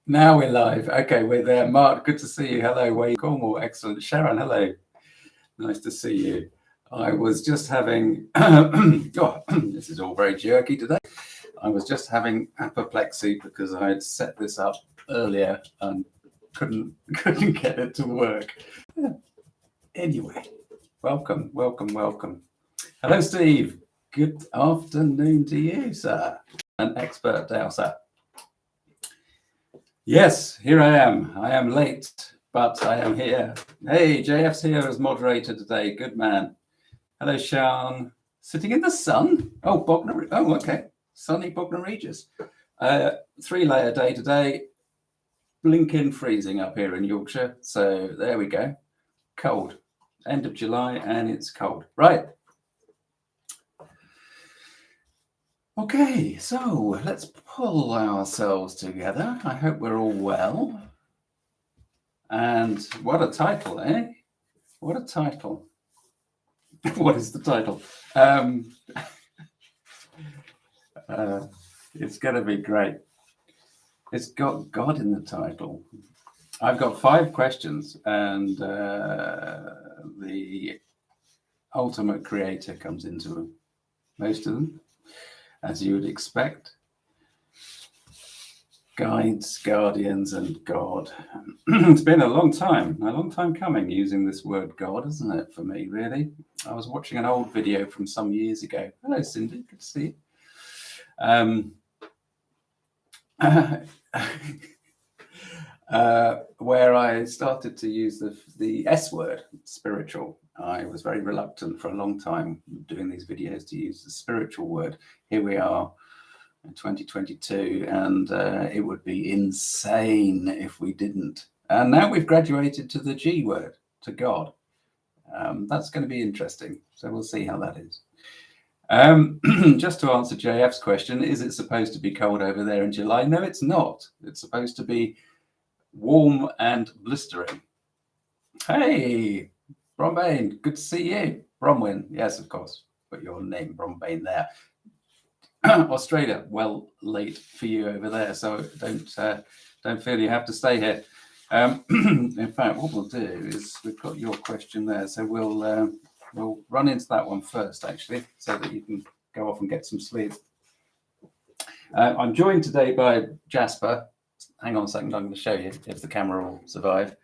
Now we're live. Okay, we're there. Mark, good to see you. Hello, Wayne Cornwall. Excellent. Sharon, hello. Nice to see you. I was just having, oh, this is all very jerky today. I was just having apoplexy because I had set this up earlier and couldn't get it to work. Anyway, welcome. Hello, Steve. Good afternoon to you, sir. An expert dowser. Yes, here I am. I am late, but I am here. Hey, JF's here as moderator today. Good man. Hello, Sean. Sitting in the sun? Oh, Bognor. Oh, okay. Sunny Bognor Regis. 3-layer day today. Blinking freezing up here in Yorkshire. So there we go. Cold. End of July and it's cold. Right. Okay, so let's pull ourselves together. I hope we're all well. And what a title, eh? What a title. What is the title? It's going to be great. It's got God in the title. I've got 5 questions, and the ultimate creator comes into most of them, as you would expect. Guides, guardians, and God. It's been a long time coming using this word God, isn't it, for me, really? I was watching an old video from some years ago. Hello, Cindy, good to see you. Where I started to use the S word, spiritual. I was very reluctant for a long time doing these videos to use the spiritual word. Here we are in 2022, and it would be insane if we didn't. And now we've graduated to the G word, to God. That's going to be interesting. So we'll see how that is. Just to answer JF's question, is it supposed to be cold over there in July? No, it's not. It's supposed to be warm and blistering. Hey, Brombain, good to see you. Bromwyn, yes, of course. Put your name, Brombain, there. Australia, well, late for you over there, so don't feel you have to stay here. In fact, what we'll do is we've got your question there, so we'll run into that one first, actually, so that you can go off and get some sleep. I'm joined today by Jasper. Hang on a second, I'm going to show you if the camera will survive.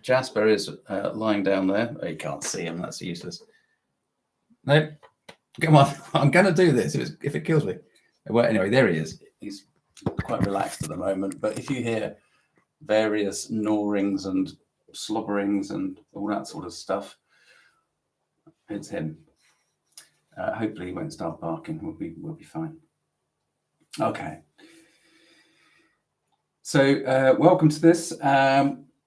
Jasper is lying down there. Oh, you can't see him, that's useless. No, come on, I'm going to do this if it kills me. Well, anyway, there he is. He's quite relaxed at the moment, but if you hear various gnorrings and slobberings and all that sort of stuff, it's him. Hopefully he won't start barking. We'll be fine. Okay. So welcome to this.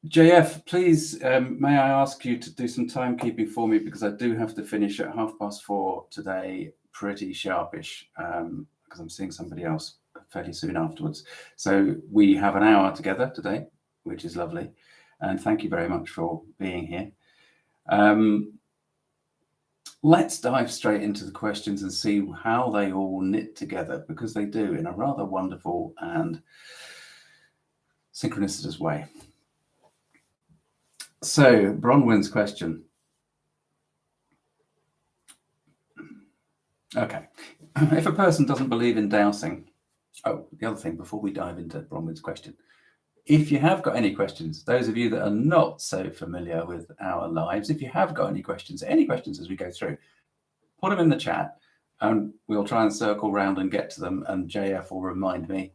JF, please, may I ask you to do some timekeeping for me, because I do have to finish at 4:30 today, pretty sharpish, because I'm seeing somebody else fairly soon afterwards. So we have an hour together today, which is lovely. And thank you very much for being here. Let's dive straight into the questions and see how they all knit together, because they do in a rather wonderful and synchronicitous way. So, Bronwyn's question. Okay. If a person doesn't believe in dowsing, oh, the other thing before we dive into Bronwyn's question, if you have got any questions, those of you that are not so familiar with our lives, if you have got any questions as we go through, put them in the chat and we'll try and circle around and get to them, and JF will remind me.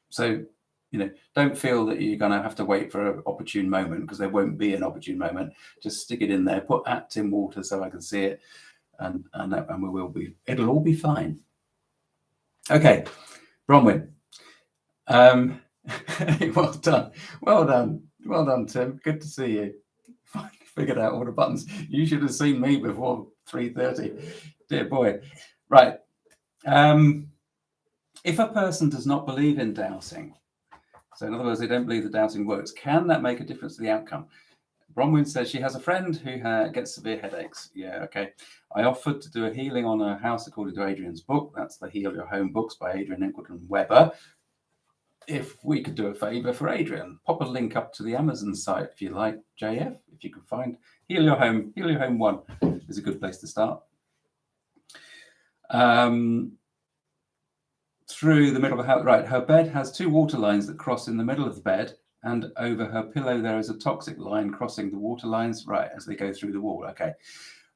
So, you know, don't feel that you're going to have to wait for an opportune moment, because there won't be an opportune moment. Just stick it in there, put at Tim Water so I can see it, and we will be. It'll all be fine. Okay, Bronwyn. Well done, Tim. Good to see you. Finally figured out all the buttons. You should have seen me before 3:30. Dear boy. Right. If a person does not believe in dowsing, so in other words, they don't believe that dowsing works, can that make a difference to the outcome? Bronwyn says she has a friend who gets severe headaches. Yeah, okay. I offered to do a healing on her house according to Adrian's book. That's the Heal Your Home books by Adrian Eggleton Weber. If we could do a favour for Adrian, pop a link up to the Amazon site if you like, JF, if you can find Heal Your Home 1 is a good place to start. Through the middle of the house, right, her bed has 2 water lines that cross in the middle of the bed, and over her pillow there is a toxic line crossing the water lines, right, as they go through the wall. Okay.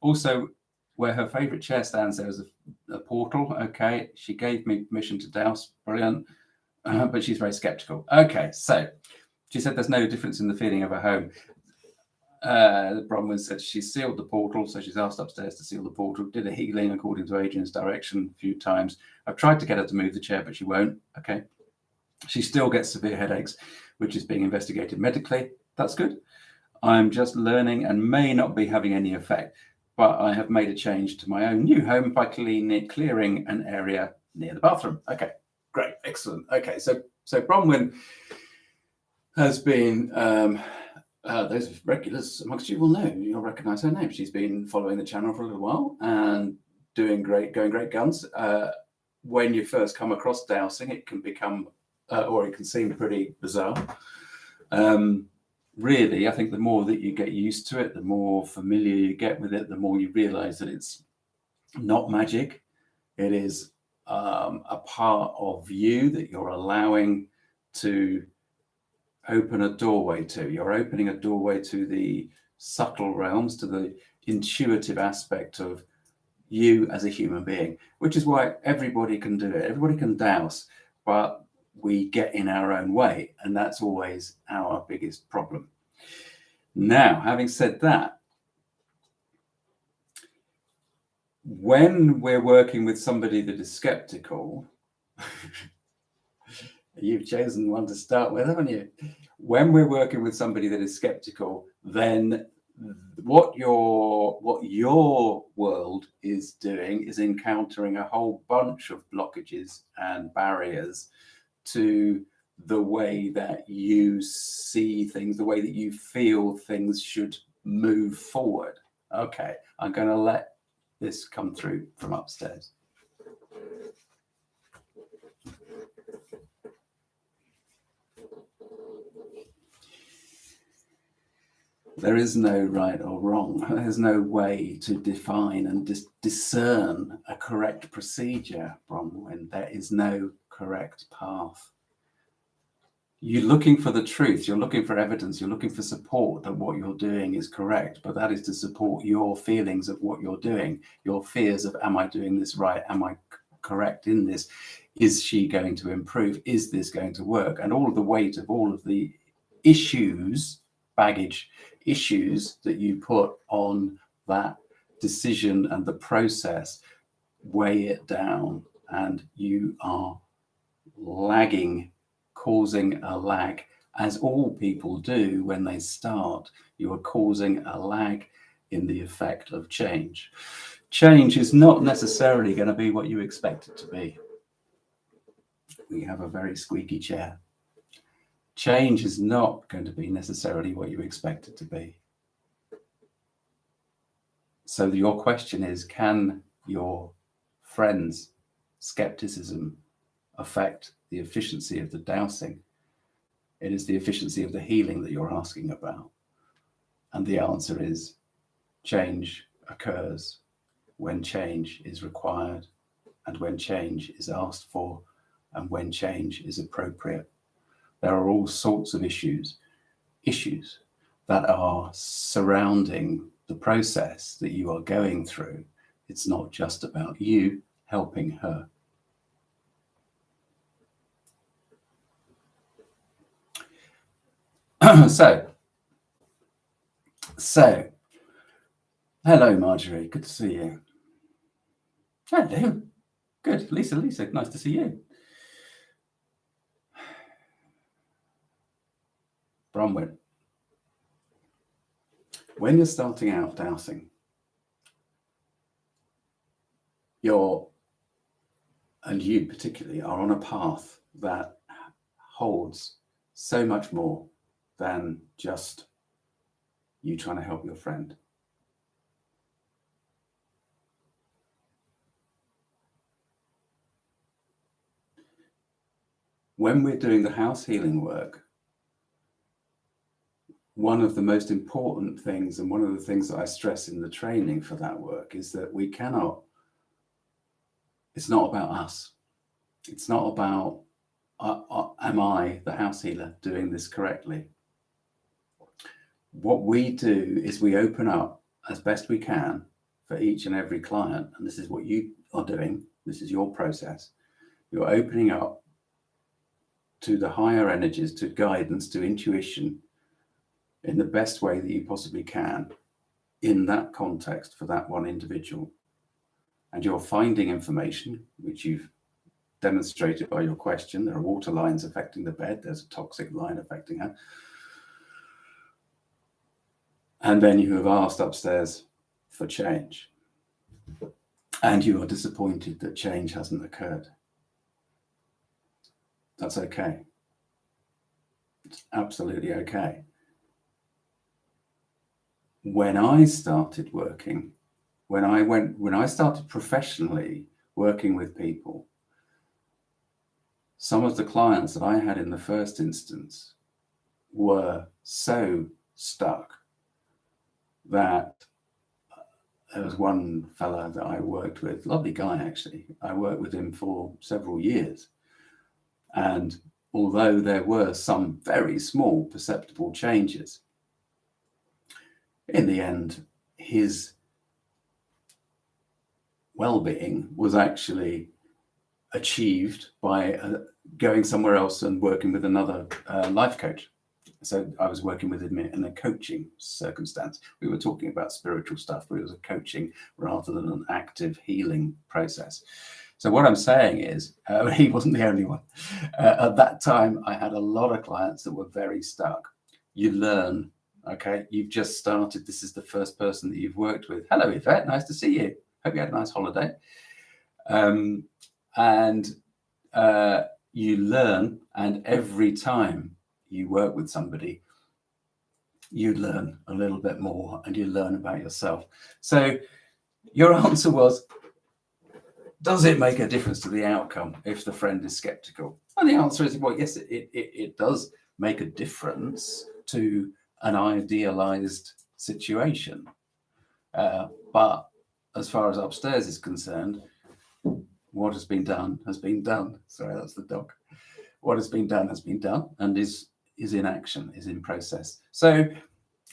Also, where her favourite chair stands, there is a portal. Okay. She gave me permission to douse. Brilliant. But she's very skeptical. Okay. So she said there's no difference in the feeling of her home. Bronwyn said she sealed the portal, so she's asked upstairs to seal the portal. Did a healing according to Adrian's direction a few times. I've tried to get her to move the chair, but she won't. Okay. She still gets severe headaches, which is being investigated medically. That's good. I'm just learning and may not be having any effect, but I have made a change to my own new home by clearing an area near the bathroom. Okay, great, excellent. Okay, so Bronwyn has been, those regulars amongst you will know, you'll recognize her name. She's been following the channel for a little while and going great guns. When you first come across dowsing, it can become, or it can seem pretty bizarre. Really, I think the more that you get used to it, the more familiar you get with it, the more you realize that it's not magic. It is a part of you that you're allowing to open a doorway to. You're opening a doorway to the subtle realms, to the intuitive aspect of you as a human being, which is why everybody can do it. Everybody can douse, but we get in our own way, and that's always our biggest problem. Now, having said that, when we're working with somebody that is skeptical, you've chosen one to start with, haven't you? When we're working with somebody that is skeptical, then what your world is doing is encountering a whole bunch of blockages and barriers to the way that you see things, the way that you feel things should move forward. Okay, I'm going to let this come through from upstairs. There is no right or wrong. There's no way to define and discern a correct procedure, Bronwyn. There is no correct path. You're looking for the truth. You're looking for evidence. You're looking for support that what you're doing is correct, but that is to support your feelings of what you're doing, your fears of, am I doing this right? Am I correct in this? Is she going to improve? Is this going to work? And all of the weight of all of the issues, baggage issues that you put on that decision and the process, weigh it down, and you are lagging, causing a lag, as all people do when they start. You are causing a lag in the effect of change. Change is not necessarily going to be what you expect it to be. We have a very squeaky chair. Change is not going to be necessarily what you expect it to be. So your question is, can your friend's skepticism affect the efficiency of the dowsing? It is the efficiency of the healing that you're asking about. And the answer is, change occurs when change is required, and when change is asked for, and when change is appropriate. There are all sorts of issues that are surrounding the process that you are going through. It's not just about you helping her. So, hello, Marjorie. Good to see you. Hello. Good. Lisa, nice to see you. Bronwyn, when you're starting out dowsing, you particularly are on a path that holds so much more than just you trying to help your friend. When we're doing the house healing work, one of the most important things, and one of the things that I stress in the training for that work, is that we cannot, it's not about us. It's not about, am I, the house healer, doing this correctly? What we do is we open up as best we can for each and every client. And this is what you are doing. This is your process. You're opening up to the higher energies, to guidance, to intuition, in the best way that you possibly can in that context for that one individual. And you're finding information, which you've demonstrated by your question. There are water lines affecting the bed. There's a toxic line affecting her. And then you have asked upstairs for change. And you are disappointed that change hasn't occurred. That's okay. It's absolutely okay. When I started working, when I started professionally working with people, some of the clients that I had in the first instance were so stuck that there was one fella that I worked with, lovely guy actually. I worked with him for several years. And although there were some very small perceptible changes, in the end, his well-being was actually achieved by going somewhere else and working with another life coach. So I was working with him in a coaching circumstance. We were talking about spiritual stuff, but it was a coaching rather than an active healing process. So what I'm saying is, he wasn't the only one. At that time, I had a lot of clients that were very stuck. You learn, okay? You've just started. This is the first person that you've worked with. Hello, Yvette. Nice to see you. Hope you had a nice holiday. You learn, and every time you work with somebody, you learn a little bit more and you learn about yourself. So your answer was, does it make a difference to the outcome if the friend is skeptical? And the answer is, well, yes, it does make a difference to an idealized situation. But as far as upstairs is concerned, what has been done has been done. Sorry, that's the dog. What has been done and is in action, is in process. So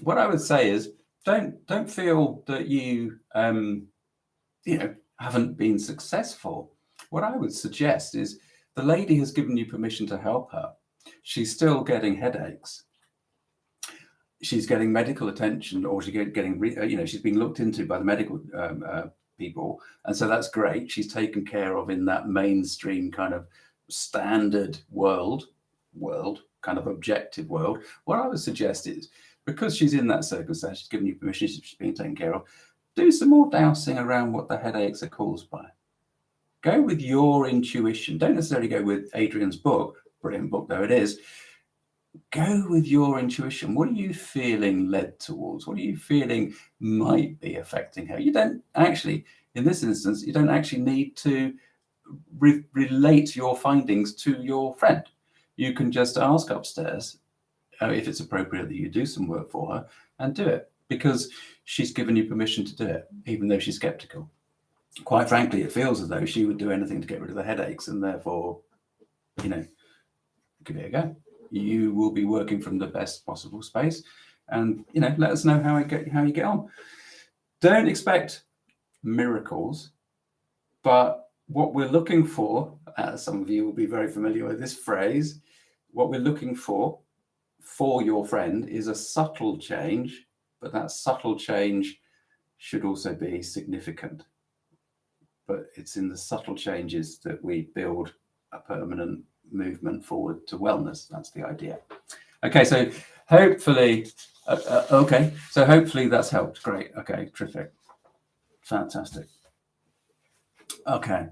what I would say is, don't feel that you haven't been successful. What I would suggest is, the lady has given you permission to help her. She's still getting headaches. She's getting medical attention, or she's getting, she's being looked into by the medical people. And so that's great. She's taken care of in that mainstream kind of standard world, kind of objective world. What I would suggest is, because she's in that circumstance, she's given you permission, she's being taken care of, do some more dowsing around what the headaches are caused by. Go with your intuition. Don't necessarily go with Adrian's book, brilliant book though it is. Go with your intuition. What are you feeling led towards? What are you feeling might be affecting her? You don't actually, in this instance, you don't actually need to relate your findings to your friend. You can just ask upstairs if it's appropriate that you do some work for her, and do it, because she's given you permission to do it, even though she's skeptical. Quite frankly, it feels as though she would do anything to get rid of the headaches, and therefore, give it a go. You will be working from the best possible space, and let us know how you get on. Don't expect miracles, but what we're looking for, some of you will be very familiar with this phrase, what we're looking for your friend is a subtle change, but that subtle change should also be significant. But it's in the subtle changes that we build a permanent movement forward to wellness. That's the idea. Okay, so hopefully, hopefully that's helped. Great. Okay, terrific. Fantastic. Okay.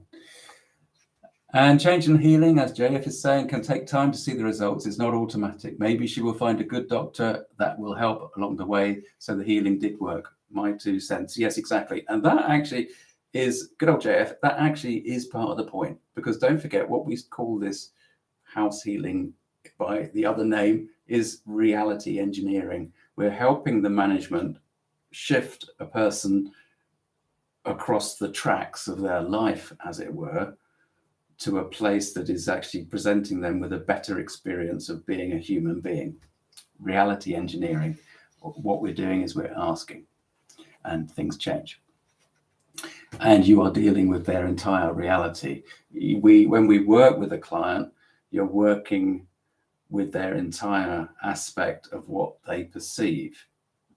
And change and healing, as JF is saying, can take time to see the results. It's not automatic. Maybe she will find a good doctor that will help along the way. So the healing did work. My 2 cents. Yes, exactly. And that actually is, good old JF, that actually is part of the point. Because don't forget, what we call this house healing by the other name is reality engineering. We're helping the management shift a person across the tracks of their life, as it were, to a place that is actually presenting them with a better experience of being a human being. Reality engineering. What we're doing is we're asking, and things change. And you are dealing with their entire reality. When we work with a client, you're working with their entire aspect of what they perceive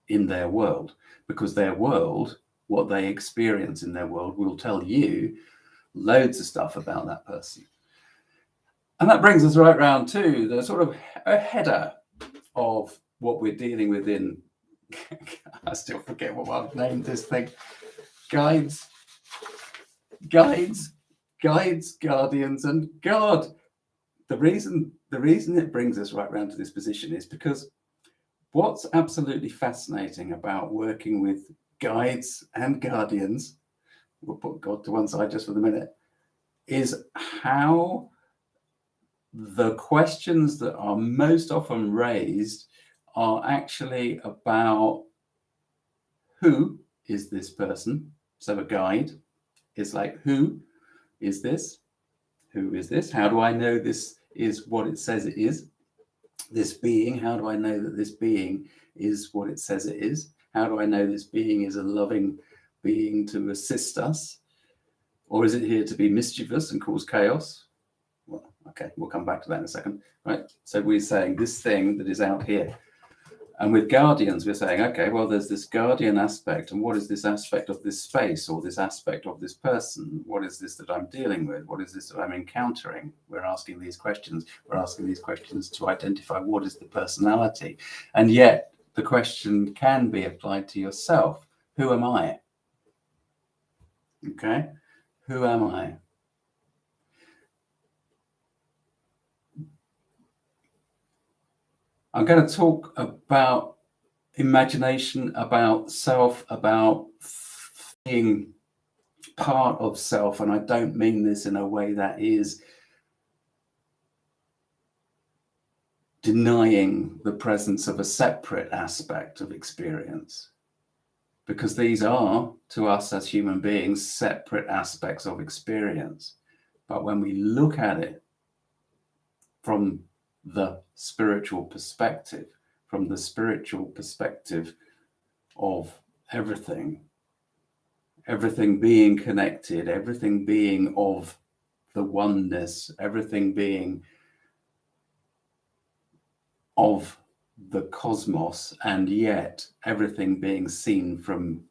in their world, because their world, what they experience in their world, will tell you loads of stuff about that person. And that brings us right round to the sort of a header of what we're dealing with in, I still forget what I've named this thing, guides, guardians, and God. The reason it brings us right round to this position is because what's absolutely fascinating about working with guides and guardians, we'll put God to one side just for the minute, is how the questions that are most often raised are actually about who is this person. So a guide is like, who is this? Who is this? How do I know this is what it says it is? This being, how do I know that this being is what it says it is? How do I know this being is a loving being to assist us? Or is it here to be mischievous and cause chaos? Well, okay, we'll come back to that in a second, right? So we're saying this thing that is out here. And with guardians, we're saying, okay, well, there's this guardian aspect. And what is this aspect of this space or this aspect of this person? What is this that I'm dealing with? What is this that I'm encountering? We're asking these questions. We're asking these questions to identify what is the personality. And yet the question can be applied to yourself. Who am I? Okay, who am I? I'm going to talk about imagination, about self, about being part of self. And I don't mean this in a way that is denying the presence of a separate aspect of experience, because these are, to us as human beings, separate aspects of experience. But when we look at it from the spiritual perspective, from the spiritual perspective of everything being connected, everything being of the oneness, everything being of the cosmos, and yet everything being seen from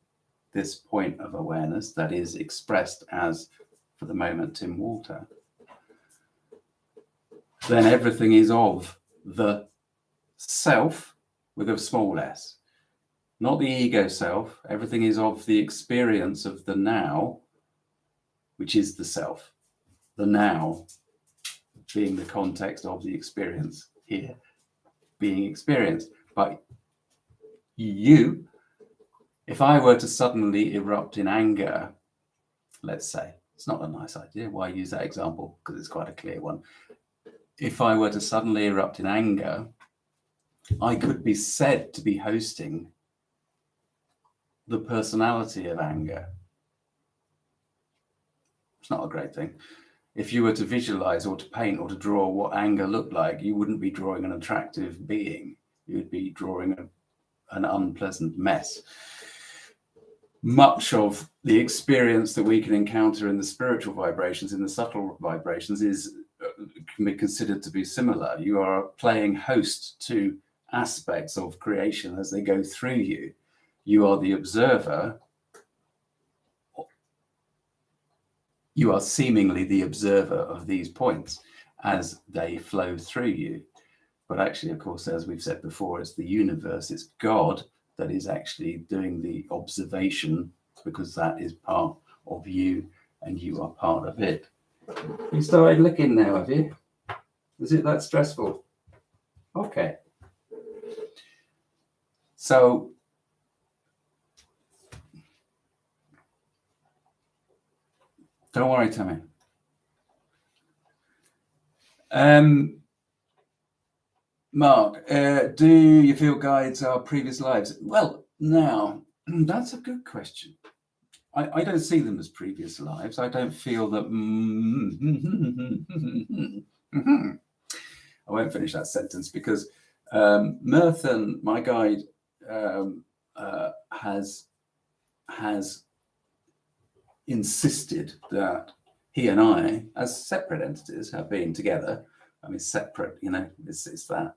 this point of awareness that is expressed as, for the moment, Tim Walter, then everything is of the self with a small s, not the ego self. Everything is of the experience of the now, which is the self. The now being the context of the experience here being experienced. But you, if I were to suddenly erupt in anger, let's say, it's not a nice idea. Why use that example? Because it's quite a clear one. If I were to suddenly erupt in anger, I could be said to be hosting the personality of anger. It's not a great thing. If you were to visualize or to paint or to draw what anger looked like, you wouldn't be drawing an attractive being. You would be drawing an unpleasant mess. Much of the experience that we can encounter in the spiritual vibrations, in the subtle vibrations, can be considered to be similar. You are playing host to aspects of creation as they go through you. You are the observer. You are seemingly the observer of these points as they flow through you. But actually, of course, as we've said before, it's the universe, it's God that is actually doing the observation, because that is part of you and you are part of it. You started looking now, have you? Is it that stressful? Okay. So don't worry, Tommy. Mark, do you feel guides are previous lives? Well, now, that's a good question. I don't see them as previous lives. I don't feel that. I won't finish that sentence because Merthen, my guide, has insisted that he and I, as separate entities, have been together. I mean, separate, it's that.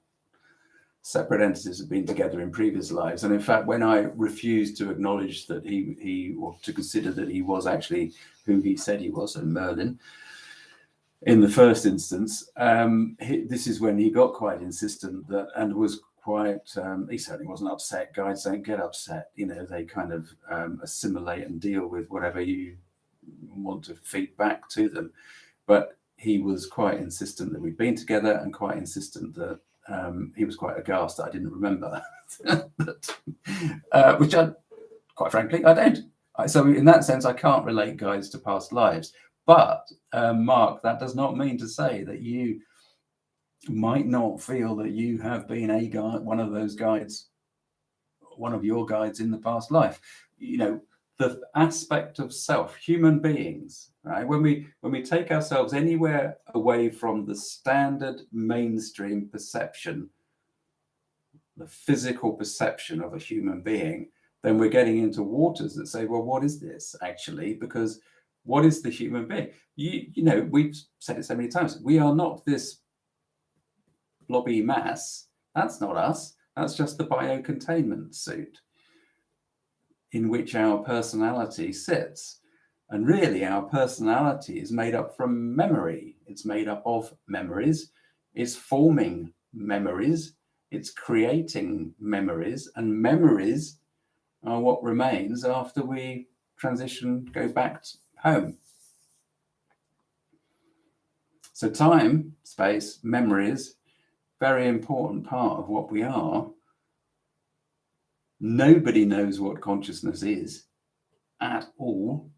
Separate entities have been together in previous lives. And in fact, when I refused to acknowledge that or to consider that he was actually who he said he was, and Merlin, in the first instance, this is when he got quite insistent and was quite, he certainly wasn't upset. Guides don't get upset. They kind of assimilate and deal with whatever you want to feed back to them. But he was quite insistent that we'd been together, and quite insistent that he was quite aghast that I didn't remember, which I, quite frankly, I don't. So in that sense, I can't relate guides to past lives. But Mark, that does not mean to say that you might not feel that you have been a guide, one of those guides, one of your guides in the past life. The aspect of self, human beings, right? When we take ourselves anywhere away from the standard mainstream perception, the physical perception of a human being, then we're getting into waters that say, well, what is this actually? Because what is the human being? We've said it so many times. We are not this blobby mass. That's not us. That's just the biocontainment suit in which our personality sits. And really, our personality is made up from memory. It's made up of memories. It's forming memories. It's creating memories. And memories are what remains after we transition, go back home. So time, space, memories, very important part of what we are. Nobody knows what consciousness is at all.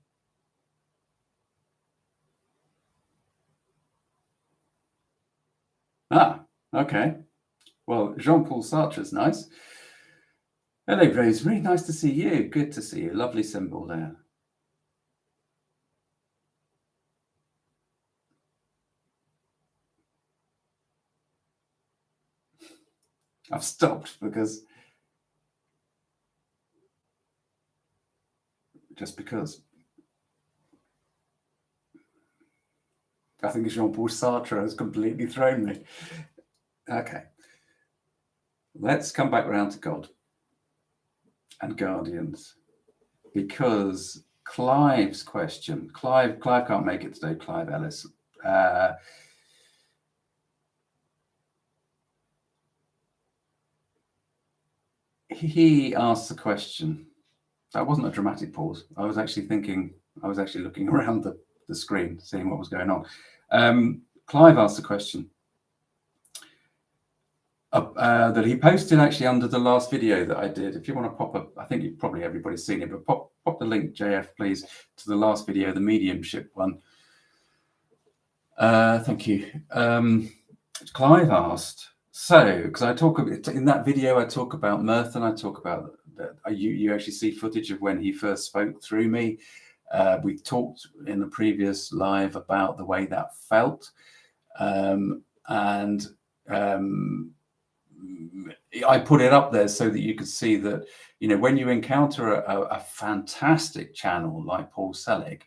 Okay. Well, Jean-Paul Sartre's nice. Hello, Rosemary. Nice to see you. Good to see you. Lovely symbol there. I've stopped because I think Jean-Paul Sartre has completely thrown me. Okay. Let's come back around to God and guardians, because Clive's question, Clive can't make it today, Clive Ellis. He asked the question. That wasn't a dramatic pause. I was actually looking around the screen, seeing what was going on. Clive asked the question that he posted actually under the last video that I did. If you want to pop up, I think probably everybody's seen it, but pop the link, JF, please, to the last video, the mediumship one. Thank you. Clive asked, because I talk in that video, I talk about Merthen, I talk about you actually see footage of when he first spoke through me. We talked in the previous live about the way that felt, and I put it up there so that you could see that, when you encounter a fantastic channel like Paul Selig,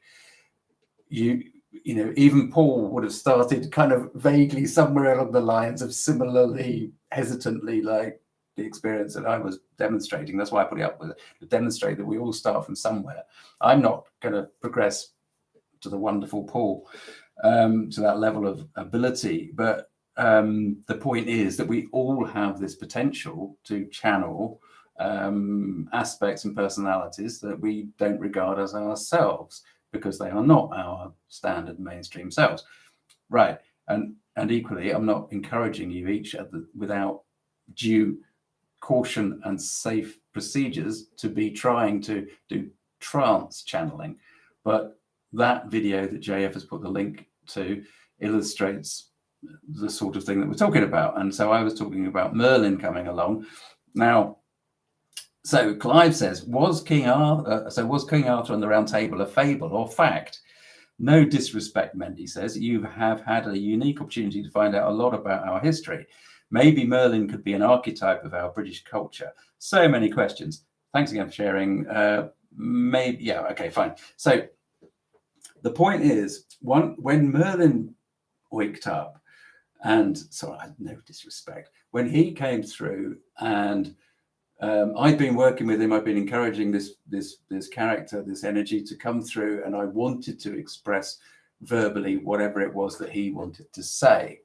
even Paul would have started kind of vaguely somewhere along the lines of similarly hesitantly, like the experience that I was demonstrating. That's why I put it up with it, to demonstrate that we all start from somewhere. I'm not going to progress to the wonderful Paul, to that level of ability, but the point is that we all have this potential to channel aspects and personalities that we don't regard as ourselves. because they are not our standard mainstream selves. Right. And equally, I'm not encouraging you each without due caution and safe procedures to be trying to do trance channeling. But that video that JF has put the link to illustrates the sort of thing that we're talking about. And so I was talking about Merlin coming along. Now, so Clive says, was King Arthur and the Round Table a fable or fact? No disrespect, Mendy says. You have had a unique opportunity to find out a lot about our history. Maybe Merlin could be an archetype of our British culture. So many questions. Thanks again for sharing. Maybe, yeah, okay, fine. So the point is, when Merlin waked up, and sorry, no disrespect, when he came through, and I'd been working with him, I'd been encouraging this character, this energy to come through, and I wanted to express verbally whatever it was that he wanted to say.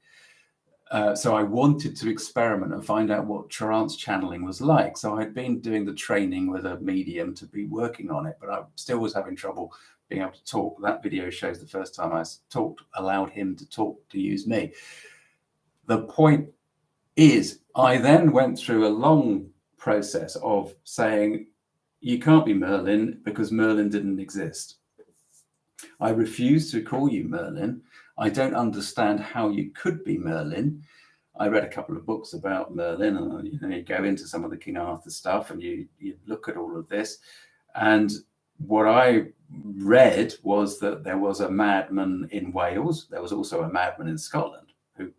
So I wanted to experiment and find out what trance channeling was like. So I'd been doing the training with a medium to be working on it, but I still was having trouble being able to talk. That video shows the first time I talked, allowed him to talk, to use me. The point is, I then went through a long process of saying, you can't be Merlin because Merlin didn't exist. I refuse to call you Merlin. I don't understand how you could be Merlin. I read a couple of books about Merlin, and you go into some of the King Arthur stuff, and you look at all of this. And what I read was that there was a madman in Wales. There was also a madman in Scotland who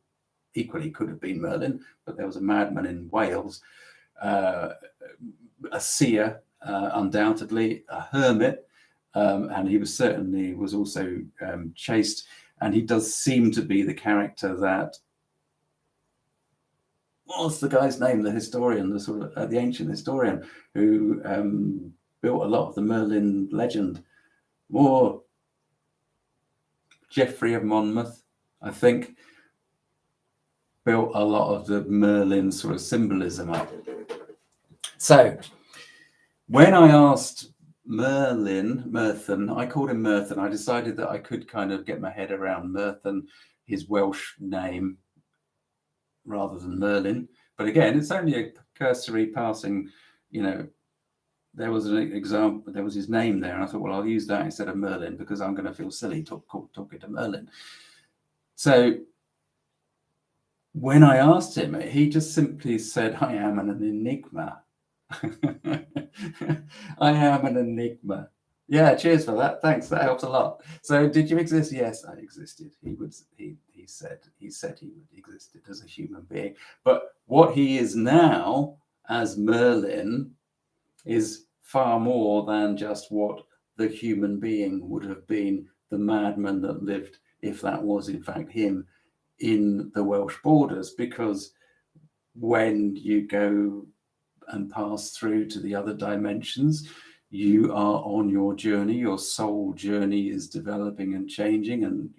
equally could have been Merlin, but there was a madman in Wales, a seer, undoubtedly, a hermit, and he was also chaste. And he does seem to be the character that, what's the guy's name? The historian, the sort of the ancient historian who built a lot of the Merlin legend. More Geoffrey of Monmouth, I think, built a lot of the Merlin sort of symbolism up. So when I asked Merthin, I called him Merthin. I decided that I could kind of get my head around Merthin, his Welsh name, rather than Merlin. But again, it's only a cursory passing, there was an example, there was his name there. And I thought, well, I'll use that instead of Merlin because I'm going to feel silly talking to Merlin. So when I asked him, he just simply said, I am an enigma. I am an enigma. Yeah, cheers for that. Thanks. That helps a lot. So did you exist? Yes, I existed. He said he existed as a human being. But what he is now as Merlin is far more than just what the human being would have been, the madman that lived, if that was in fact him, in the Welsh borders. Because when you go and pass through to the other dimensions, you are on your journey. Your soul journey is developing and changing, and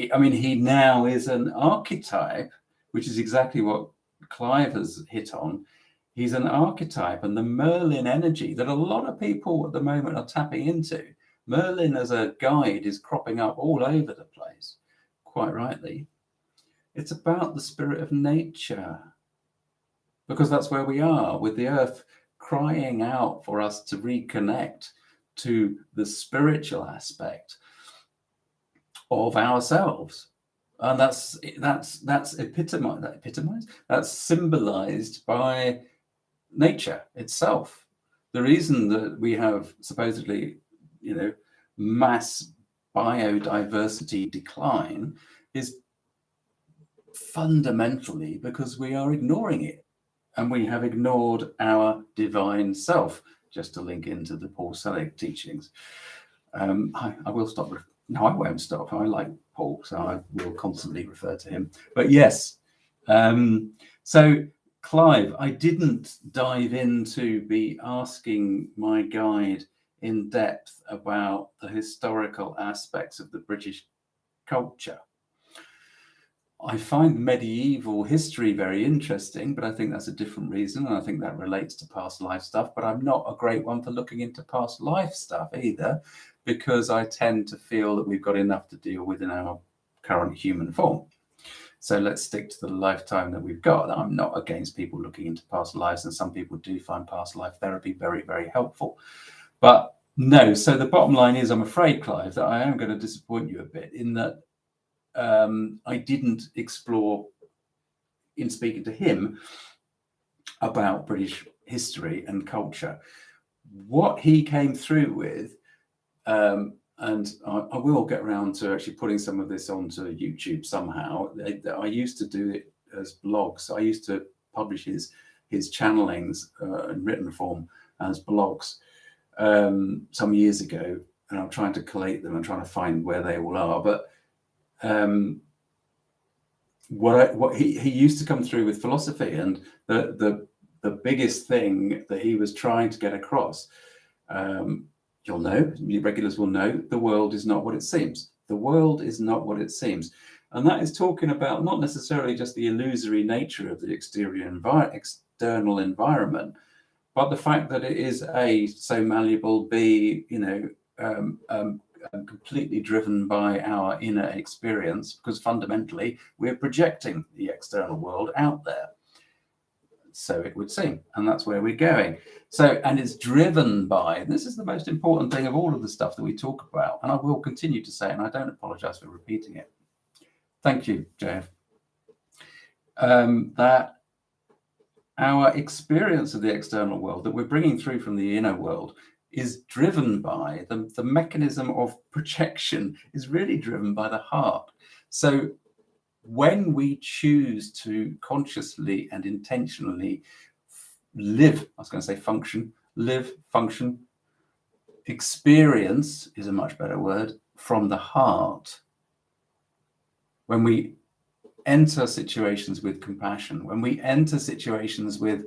he now is an archetype, which is exactly what Clive has hit on. He's an archetype, and the Merlin energy that a lot of people at the moment are tapping into. Merlin as a guide is cropping up all over the place, quite rightly. It's about the spirit of nature, because that's where we are, with the earth crying out for us to reconnect to the spiritual aspect of ourselves. And that's symbolized by nature itself. The reason that we have supposedly, mass biodiversity decline is fundamentally because we are ignoring it, and we have ignored our divine self. Just to link into the Paul Selig teachings. I will stop. No, I won't stop. I like Paul, so I will constantly refer to him. But yes, so Clive, I didn't dive into be asking my guide in depth about the historical aspects of the British culture. I find medieval history very interesting, but I think that's a different reason, and I think that relates to past life stuff. But I'm not a great one for looking into past life stuff either, because I tend to feel that we've got enough to deal with in our current human form. So let's stick to the lifetime that we've got. I'm not against people looking into past lives, and some people do find past life therapy very, very helpful. But no, so the bottom line is, I'm afraid, Clive, that I am going to disappoint you a bit in that I didn't explore, in speaking to him, about British history and culture. What he came through with, and I will get around to actually putting some of this onto YouTube somehow. I used to do it as blogs. I used to publish his channelings in written form as blogs some years ago, and I'm trying to collate them and trying to find where they all are. But what he used to come through with philosophy, and the biggest thing that he was trying to get across, you'll know, regulars will know, the world is not what it seems. The world is not what it seems. And that is talking about not necessarily just the illusory nature of the external environment, but the fact that it is A, so malleable, B, completely driven by our inner experience, because fundamentally we're projecting the external world out there. So it would seem, and that's where we're going. So, and it's driven by, and this is the most important thing of all of the stuff that we talk about, and I will continue to say, and I don't apologize for repeating it. Thank you, JF. That our experience of the external world that we're bringing through from the inner world is driven by the mechanism of projection is really driven by the heart. So when we choose to consciously and intentionally live, I was going to say function, live, function, experience is a much better word, from the heart, when we enter situations with compassion, when we enter situations with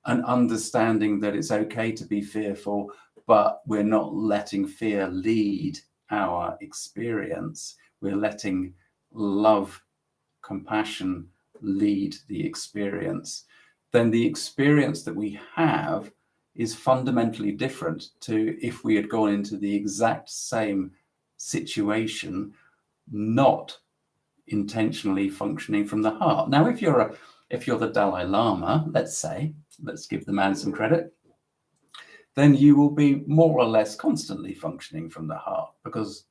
an understanding that it's okay to be fearful, but we're not letting fear lead our experience, we're letting love, compassion lead the experience, then the experience that we have is fundamentally different to if we had gone into the exact same situation, not intentionally functioning from the heart. Now, if you're the Dalai Lama, let's give the man some credit, then you will be more or less constantly functioning from the heart, because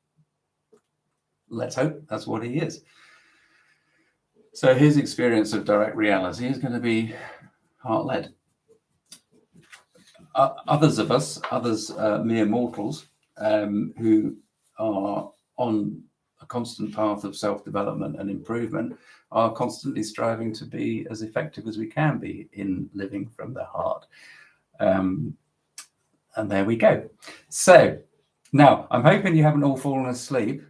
let's hope that's what he is. So his experience of direct reality is going to be heart-led. Others mere mortals, who are on a constant path of self-development and improvement, are constantly striving to be as effective as we can be in living from the heart. And there we go. So now I'm hoping you haven't all fallen asleep.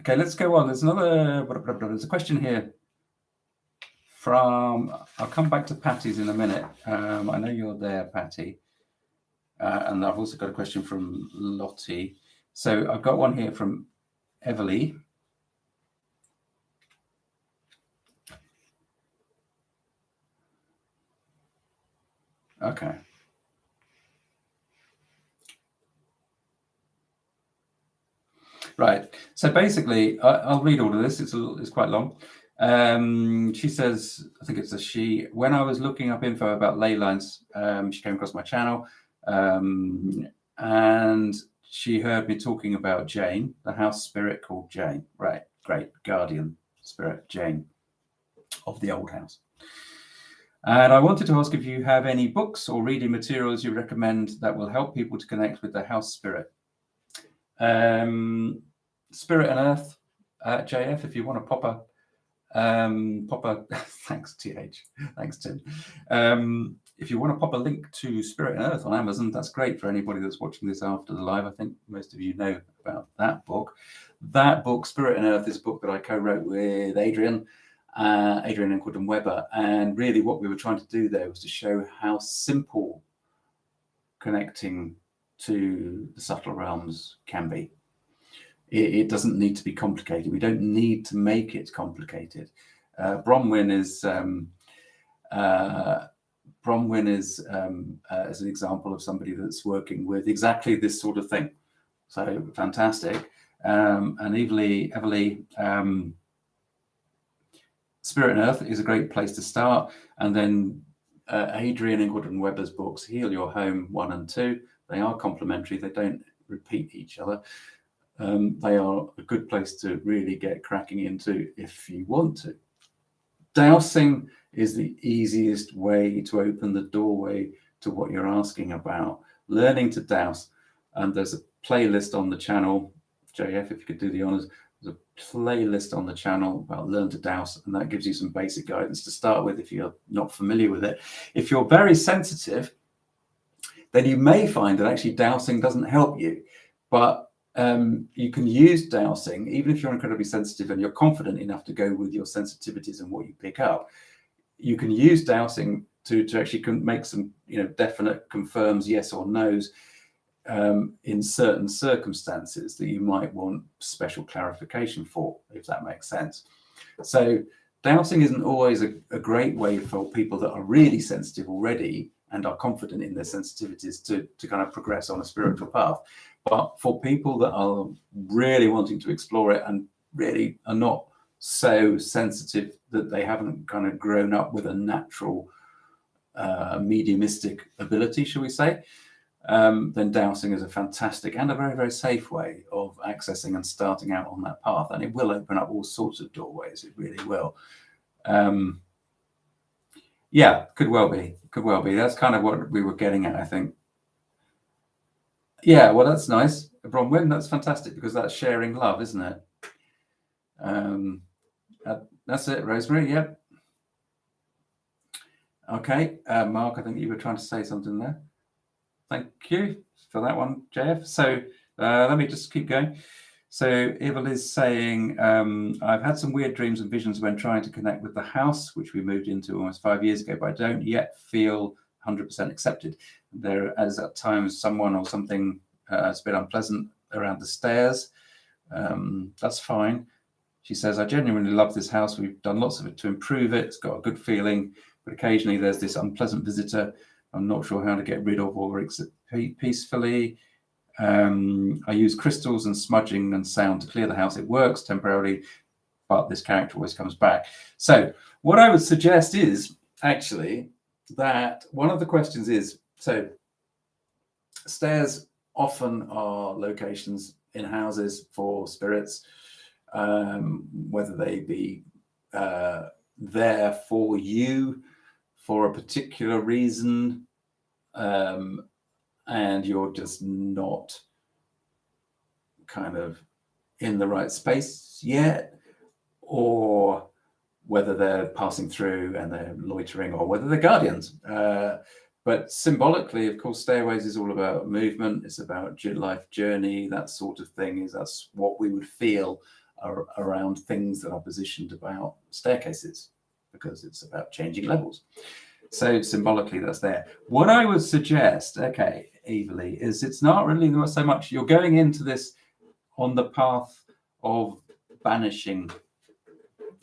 Okay, let's go on. There's a question here from, I'll come back to Patty's in a minute. I know you're there, Patty. And I've also got a question from Lottie. So I've got one here from Everly. Okay. Right. So basically, I'll read all of this. It's quite long. She says, I think it's a she. When I was looking up info about ley lines, she came across my channel, and she heard me talking about Jane, the house spirit called Jane. Right. Great. Guardian spirit, Jane, of the old house. And I wanted to ask if you have any books or reading materials you recommend that will help people to connect with the house spirit. Spirit and Earth, JF, if you want to pop a thanks TH, thanks Tim. If you want to pop a link to Spirit and Earth on Amazon, that's great for anybody that's watching this after the live. I think most of you know about that book. That book, Spirit and Earth, is a book that I co-wrote with Adrian and Gordon Webber. And really what we were trying to do there was to show how simple connecting to the subtle realms can be. It doesn't need to be complicated. We don't need to make it complicated. Bronwyn is as an example of somebody that's working with exactly this sort of thing. So fantastic. And Everly, Spirit and Earth is a great place to start. And then Adrian and Gordon Webber's books, Heal Your Home 1 and 2, they are complementary. They don't repeat each other. They are a good place to really get cracking into if you want to. Dowsing is the easiest way to open the doorway to what you're asking about. Learning to dowse. And there's a playlist on the channel. JF, if you could do the honors. There's a playlist on the channel about Learn to Dowse, and that gives you some basic guidance to start with if you're not familiar with it. If you're very sensitive, then you may find that actually dowsing doesn't help you. But you can use dowsing, even if you're incredibly sensitive and you're confident enough to go with your sensitivities and what you pick up. You can use dowsing to actually make some definite confirms, yes or no's, in certain circumstances that you might want special clarification for, if that makes sense. So dowsing isn't always a great way for people that are really sensitive already and are confident in their sensitivities to kind of progress on a spiritual path. But for people that are really wanting to explore it and really are not so sensitive that they haven't kind of grown up with a natural mediumistic ability, shall we say, then dowsing is a fantastic and a very, very safe way of accessing and starting out on that path. And it will open up all sorts of doorways. It really will. Yeah, could well be. Could well be. That's kind of what we were getting at, I think. Yeah, well, that's nice. Bronwyn, that's fantastic because that's sharing love, isn't it? That's it, Rosemary. Yep. Okay, Mark, I think you were trying to say something there. Thank you for that one, JF. So let me just keep going. So Evel is saying, I've had some weird dreams and visions when trying to connect with the house, which we moved into almost 5 years ago, but I don't yet feel 100% accepted. There is at times someone or something is a bit unpleasant around the stairs. That's fine. She says, I genuinely love this house. We've done lots of it to improve it. It's got a good feeling, but occasionally there's this unpleasant visitor I'm not sure how to get rid of or exit peacefully. I use crystals and smudging and sound to clear the house. It works temporarily, but this character always comes back. So what I would suggest is actually that one of the questions is, so stairs often are locations in houses for spirits, whether they be there for you for a particular reason, and you're just not kind of in the right space yet, or whether they're passing through and they're loitering, or whether they're guardians. But symbolically, of course, stairways is all about movement. It's about life journey, that sort of thing. That's what we would feel around things that are positioned about staircases, because it's about changing levels. So symbolically, that's there. What I would suggest, okay, Evelyn, is it's not really so much you're going into this on the path of banishing.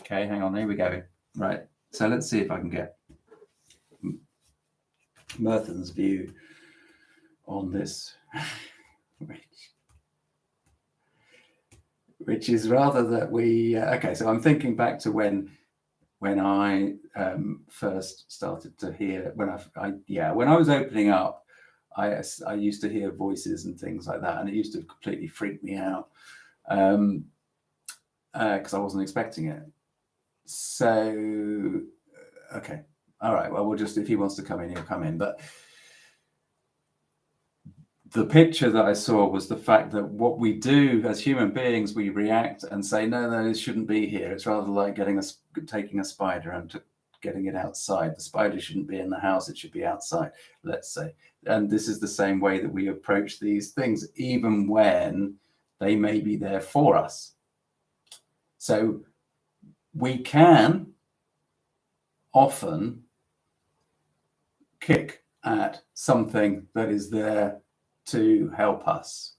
Okay, hang on, here we go. Right, so let's see if I can get Merthen's view on this, which is rather that we, okay, so I'm thinking back to when I first started to hear, when I was opening up, I used to hear voices and things like that, and it used to completely freak me out because I wasn't expecting it. So, okay, all right, well, we'll just, if he wants to come in, he'll come in. But the picture that I saw was the fact that what we do as human beings, we react and say, no, this shouldn't be here. It's rather like taking a spider and getting it outside. The spider shouldn't be in the house. It should be outside, let's say. And this is the same way that we approach these things, even when they may be there for us. So we can often kick at something that is there to help us.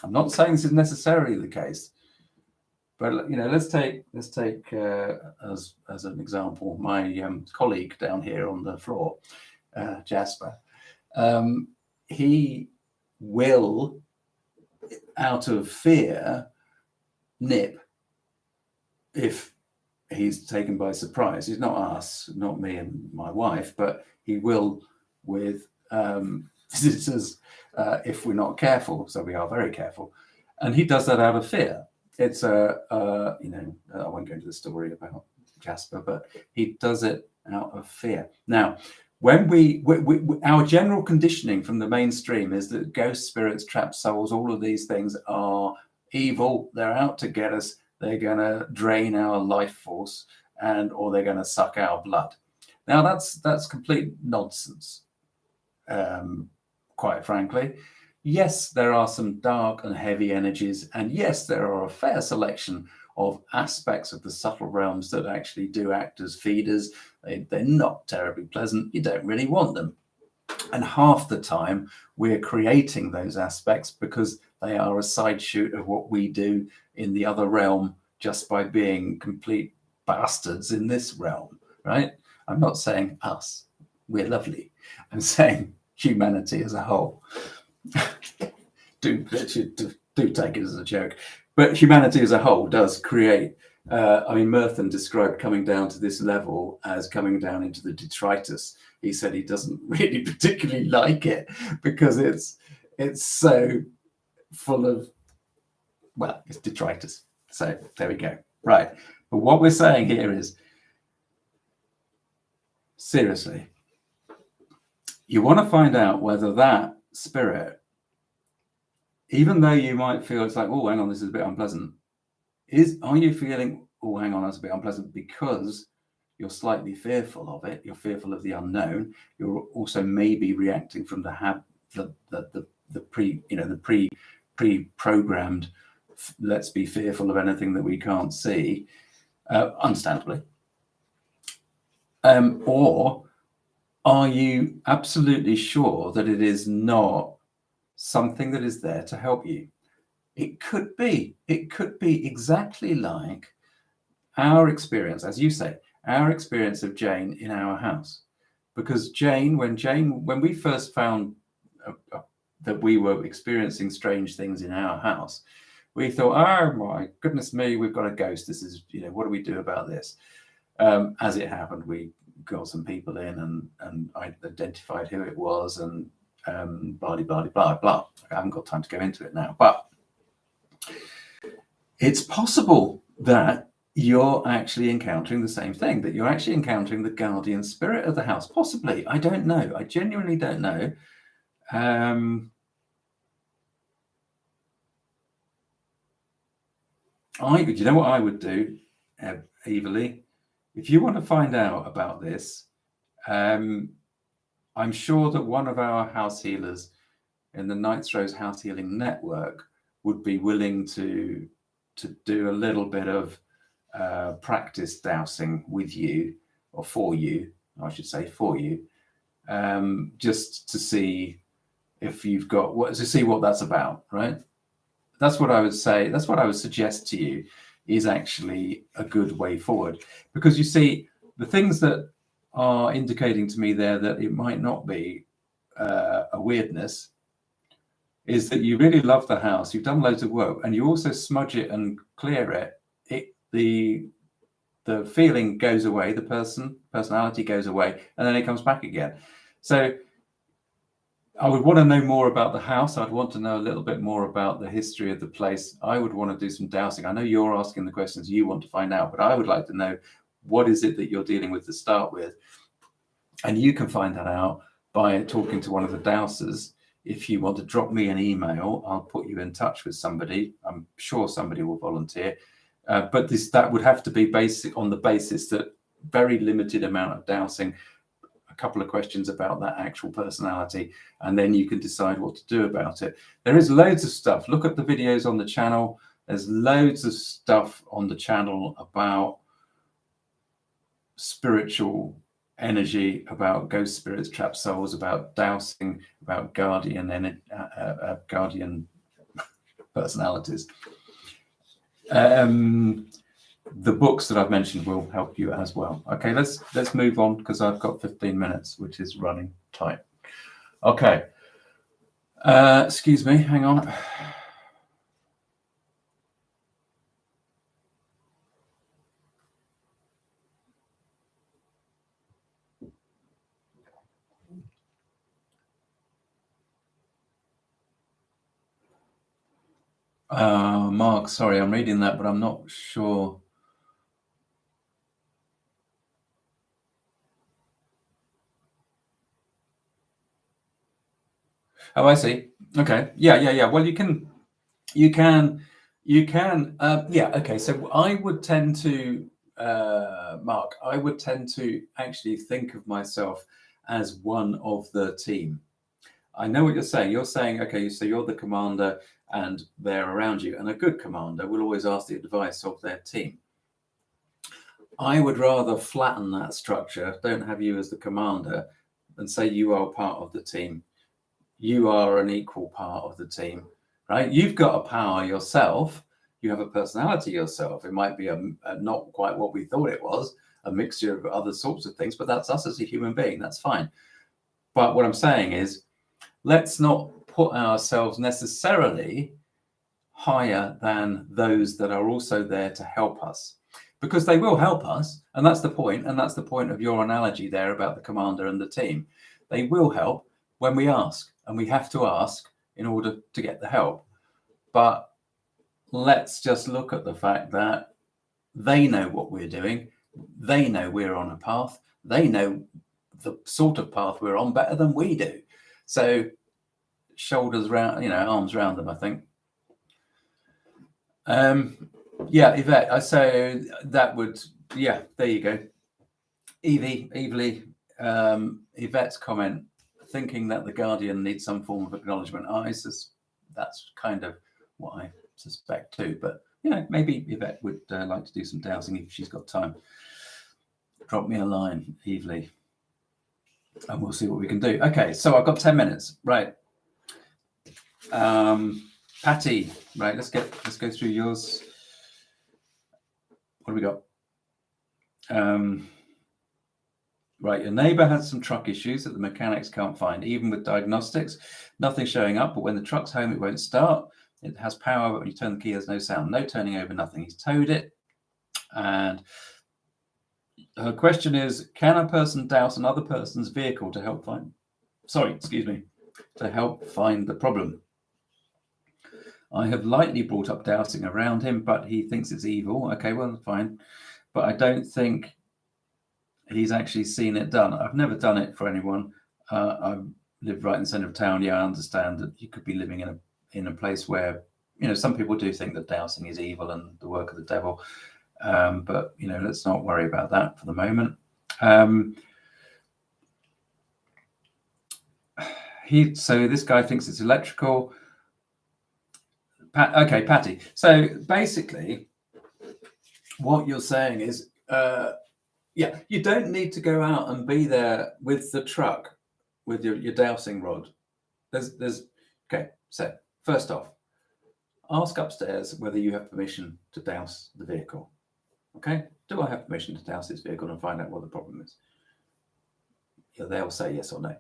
I'm not saying this is necessarily the case, but let's take as an example my colleague down here on the floor, Jasper. He will, out of fear, nip if he's taken by surprise. He's not us, not me and my wife, but he will with visitors if we're not careful. So we are very careful, and he does that out of fear. It's I won't go into the story about Jasper, but he does it out of fear. Now, when we our general conditioning from the mainstream is that ghosts, spirits, trapped souls, all of these things are evil. They're out to get us. They're going to drain our life force, or they're going to suck our blood. Now that's complete nonsense. Quite frankly, yes, there are some dark and heavy energies, and yes, there are a fair selection of aspects of the subtle realms that actually do act as feeders. They're not terribly pleasant. You don't really want them. And half the time, we're creating those aspects because they are a side shoot of what we do in the other realm just by being complete bastards in this realm, right? I'm not saying us. We're lovely. I'm saying humanity as a whole. do take it as a joke. But humanity as a whole does create... Merton described coming down to this level as coming down into the detritus. He said he doesn't really particularly like it because it's so full of, well, it's detritus. So there we go. Right. But what we're saying here is, seriously, you want to find out whether that spirit, even though you might feel it's like, oh, hang on, this is a bit unpleasant, are you feeling, oh, hang on, that's a bit unpleasant because you're slightly fearful of it, you're fearful of the unknown, you're also maybe reacting from the pre-programmed, let's be fearful of anything that we can't see, understandably. Or are you absolutely sure that it is not something that is there to help you? It could be exactly like our experience, as you say, our experience of Jane in our house. Because when we first found that we were experiencing strange things in our house, we thought, oh my goodness me, we've got a ghost. This is, what do we do about this? As it happened, we got some people in and I identified who it was and blah, blah, blah, blah. I haven't got time to go into it now, but it's possible that you're actually encountering the same thing, that you're actually encountering the guardian spirit of the house. Possibly. I don't know. I genuinely don't know. Do you know what I would do, Evilly? If you want to find out about this, I'm sure that one of our house healers in the Knights Rose House Healing Network would be willing to do a little bit of practice dowsing with you, or for you, I should say, for you, just to see if you've got to see what that's about, right? That's what I would say. That's what I would suggest to you is actually a good way forward, because you see the things that are indicating to me there that it might not be a weirdness is that you really love the house, you've done loads of work, and you also smudge it and clear it. The feeling goes away, the personality goes away, and then it comes back again. So I would want to know more about the house. I'd want to know a little bit more about the history of the place. I would want to do some dowsing. I know you're asking the questions you want to find out, but I would like to know what is it that you're dealing with to start with. And you can find that out by talking to one of the dowsers. If you want to drop me an email, I'll put you in touch with somebody. I'm sure somebody will volunteer. But that would have to be basic on the basis that very limited amount of dowsing, a couple of questions about that actual personality, and then you can decide what to do about it. There is loads of stuff. Look at the videos on the channel. There's loads of stuff on the channel about spiritual energy, about ghost spirits, trapped souls, about dowsing, about guardian personalities. The books that I've mentioned will help you as well. Okay, let's move on because I've got 15 minutes, which is running tight. Okay. Excuse me, hang on. Mark, sorry, I'm reading that, but I'm not sure. Oh, I see. Okay. Yeah. Well, you can. Yeah. Okay. So I would tend to, Mark, I would tend to actually think of myself as one of the team. I know what you're saying. You're saying, okay, so you're the commander and they're around you. And a good commander will always ask the advice of their team. I would rather flatten that structure, don't have you as the commander, and say you are part of the team. You are an equal part of the team, right? You've got a power yourself. You have a personality yourself. It might be a not quite what we thought it was, a mixture of other sorts of things, but that's us as a human being. That's fine. But what I'm saying is, let's not put ourselves necessarily higher than those that are also there to help us, because they will help us. And that's the point. And that's the point of your analogy there about the commander and the team. They will help when we ask, and we have to ask in order to get the help. But let's just look at the fact that they know what we're doing. They know we're on a path. They know the sort of path we're on better than we do. So shoulders round, arms round them, I think. Yeah, Yvette, so that would, yeah, there you go. Evely, Yvette's comment, thinking that the Guardian needs some form of acknowledgement. That's kind of what I suspect too. But, maybe Yvette would like to do some dowsing if she's got time. Drop me a line, Evely, and we'll see what we can do. Okay, so I've got 10 minutes. Right. Patty, right, let's go through yours. What do we got? Right, your neighbor has some truck issues that the mechanics can't find, even with diagnostics. Nothing showing up, but when the truck's home, it won't start. It has power, but when you turn the key, there's no sound. No turning over, nothing. He's towed it. And her question is, can a person douse another person's vehicle to help find the problem? I have lightly brought up dowsing around him, but he thinks it's evil. Okay, well, fine. But I don't think he's actually seen it done. I've never done it for anyone. I live right in the center of town. Yeah, I understand that you could be living in a place where, some people do think that dowsing is evil and the work of the devil. But, let's not worry about that for the moment. So this guy thinks it's electrical. Okay, Patty. So basically, what you're saying is, you don't need to go out and be there with the truck with your dowsing rod. Okay. So first off, ask upstairs whether you have permission to douse the vehicle. Okay. Do I have permission to douse this vehicle, and find out what the problem is? They'll say yes or no.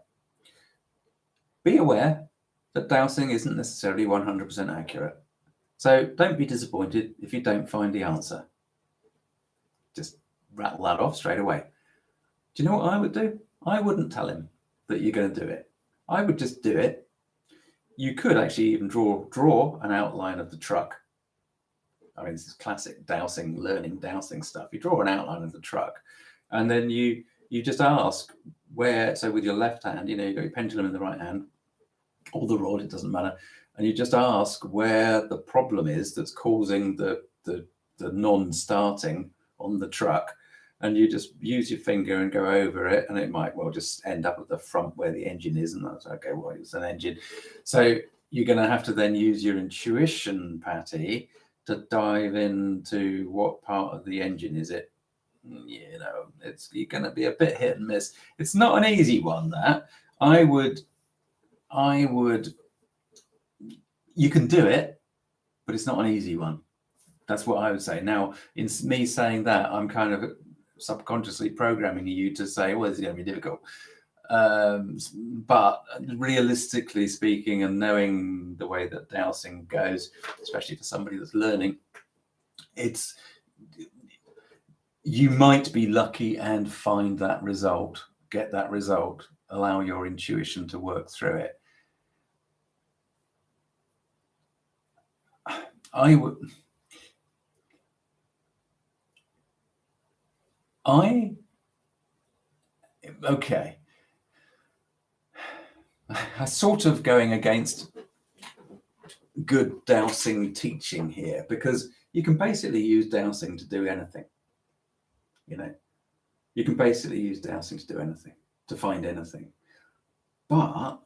Be aware that dowsing isn't necessarily 100% accurate. So don't be disappointed if you don't find the answer. Just rattle that off straight away. Do you know what I would do? I wouldn't tell him that you're going to do it. I would just do it. You could actually even draw an outline of the truck. I mean, this is classic learning dowsing stuff. You draw an outline of the truck, and then you just ask where. So with your left hand, you've got your pendulum in the right hand, or the rod, it doesn't matter. And you just ask where the problem is that's causing the non-starting on the truck, and you just use your finger and go over it, and it might well just end up at the front where the engine is, and that's okay. Well, it's an engine, so you're going to have to then use your intuition, Patty, to dive into what part of the engine is it. You're going to be a bit hit and miss. It's not an easy one. That I would. You can do it. but it's not an easy one. That's what I would say. Now, in me saying that, I'm kind of subconsciously programming you to say, well, it's going to be difficult. But realistically speaking, and knowing the way that dowsing goes, especially for somebody that's learning, you might be lucky and find that result, get that result, allow your intuition to work through it. Okay. I'm sort of going against good dowsing teaching here, because you can basically use dowsing to do anything. You can basically use dowsing to do anything, to find anything. But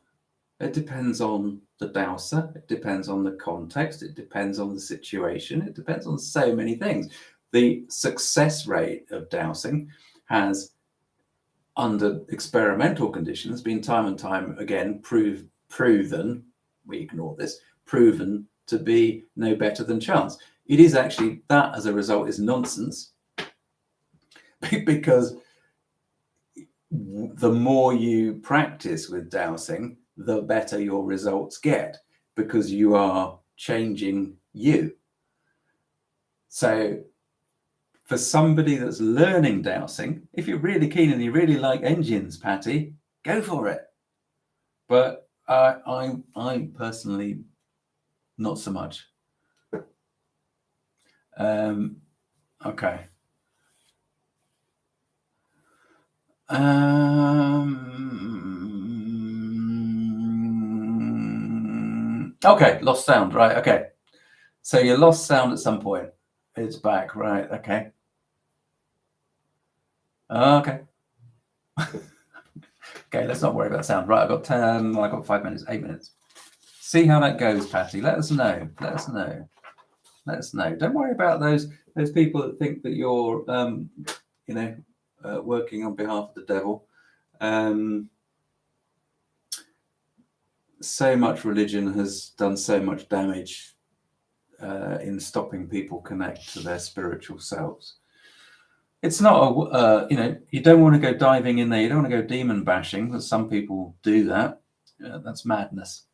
it depends on the dowser, it depends on the context, it depends on the situation, it depends on so many things. The success rate of dowsing has, under experimental conditions, been time and time again proven, we ignore this, proven to be no better than chance. It is actually, that as a result is nonsense, because the more you practice with dowsing, the better your results get, because you are changing you. So for somebody that's learning dowsing, if you're really keen and you really like engines, Patty, go for it. But I personally, not so much. Okay. Okay, lost sound, right? Okay, so you lost sound at some point. It's back, right? Okay. Okay. Okay, let's not worry about sound. Right, I've got 10. I've got 5 minutes, 8 minutes. See how that goes, Patty. Let us know. Let us know. Let us know. Don't worry about those people that think that you're, working on behalf of the devil. So much religion has done so much damage in stopping people connect to their spiritual selves. It's not you don't want to go diving in there. You don't want to go demon bashing, but some people do that. That's madness.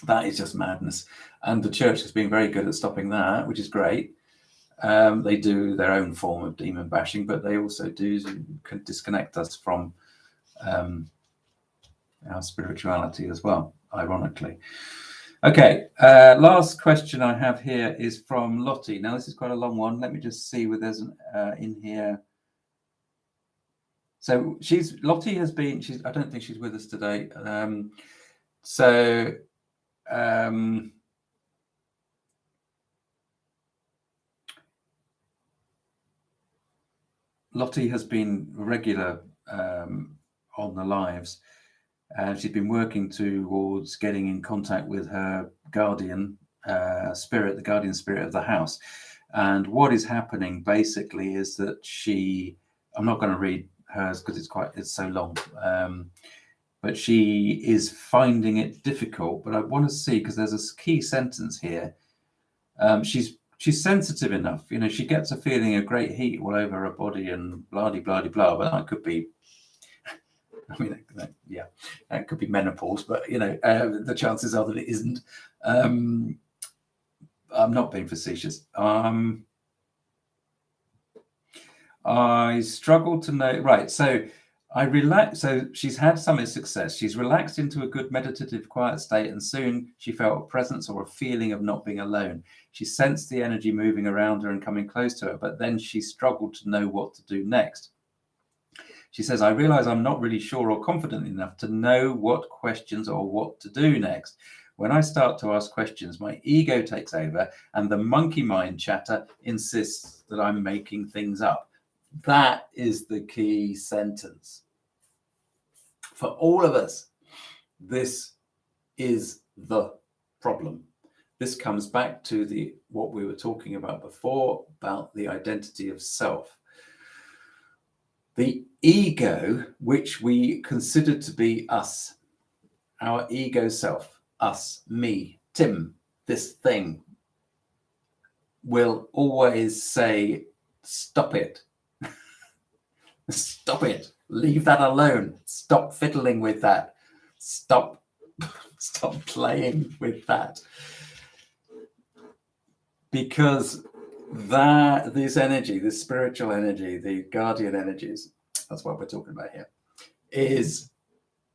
That is just madness. And the church has been very good at stopping that, which is great. They do their own form of demon bashing, but they also can disconnect us from our spirituality as well, ironically. Okay, last question I have here is from Lottie. Now, this is quite a long one. Let me just see whether there's in here. So Lottie has been, I don't think she's with us today. Lottie has been regular on the lives. She's been working towards getting in contact with her guardian spirit, the guardian spirit of the house. And what is happening basically is that I'm not going to read hers because it's so long, but she is finding it difficult. But I want to see, because there's a key sentence here. She's sensitive enough, she gets a feeling of great heat all over her body and blah, blah, blah, blah. But that could be, that could be menopause, but the chances are that it isn't. I'm not being facetious. I struggle to know. Right, so I relax. So she's had some success. She's relaxed into a good meditative, quiet state, and soon she felt a presence or a feeling of not being alone. She sensed the energy moving around her and coming close to her, but then she struggled to know what to do next. She says, I realize I'm not really sure or confident enough to know what questions or what to do next. When I start to ask questions, my ego takes over and the monkey mind chatter insists that I'm making things up. That is the key sentence. For all of us, this is the problem. This comes back to what we were talking about before, about the identity of self. The ego, which we consider to be us, our ego self, us, me, Tim, this thing, will always say, stop it. Stop it. Leave that alone. Stop fiddling with that. Stop playing with that. Because this energy, this spiritual energy, the guardian energies, that's what we're talking about here, is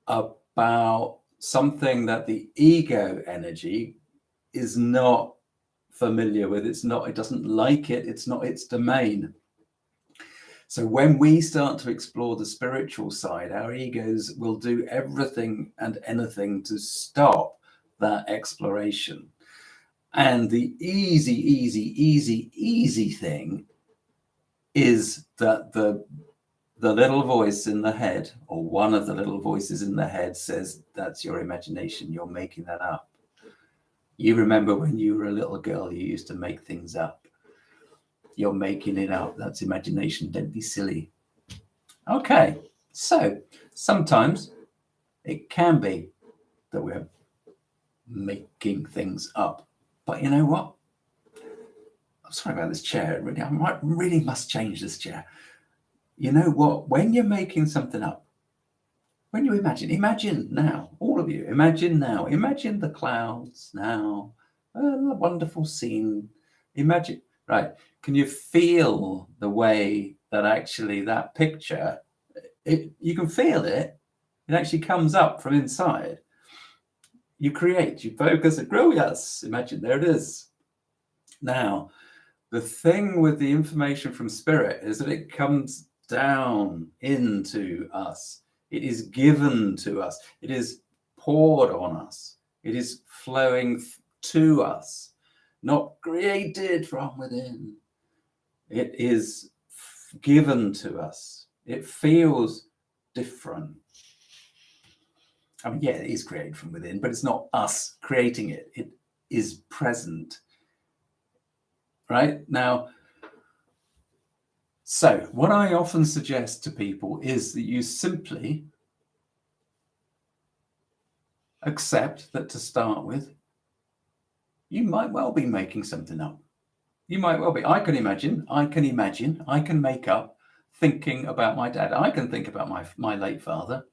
about something that the ego energy is not familiar with. It doesn't like it. It's not its domain. So when we start to explore the spiritual side, our egos will do everything and anything to stop that exploration. And the easy thing is that the little voice in the head, or one of the little voices in the head, says, that's your imagination. You're making that up. You remember when you were a little girl, you used to make things up. You're making it up. That's imagination. Don't be silly. Okay, so sometimes it can be that we're making things up. But you know what? I'm sorry about this chair. I really must change this chair. You know what? When you're making something up, when you imagine now, all of you, imagine the clouds now, a wonderful scene. Imagine, right? Can you feel the way that actually that picture, you can feel it. It actually comes up from inside. You create, you focus, and grow. Yes, imagine, there it is. Now, the thing with the information from spirit is that it comes down into us. It is given to us. It is poured on us. It is flowing to us, not created from within. It is given to us. It feels different. I mean, yeah, it is created from within, but it's not us creating it. It is present. Right? Now, so what I often suggest to people is that you simply accept that to start with, you might well be making something up. You might well be. I can imagine, I can make up thinking about my dad. I can think about my late father.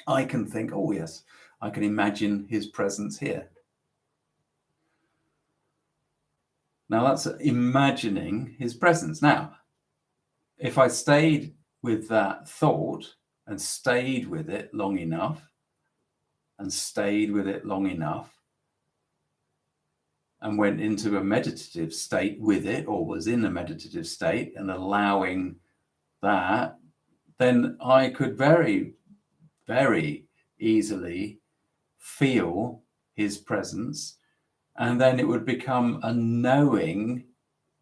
I can think, oh yes, I can imagine his presence here. Now that's imagining his presence. Now, if I stayed with that thought and stayed with it long enough, and went into a meditative state with it, or was in a meditative state and allowing that, then I could very, very easily feel his presence. And then it would become a knowing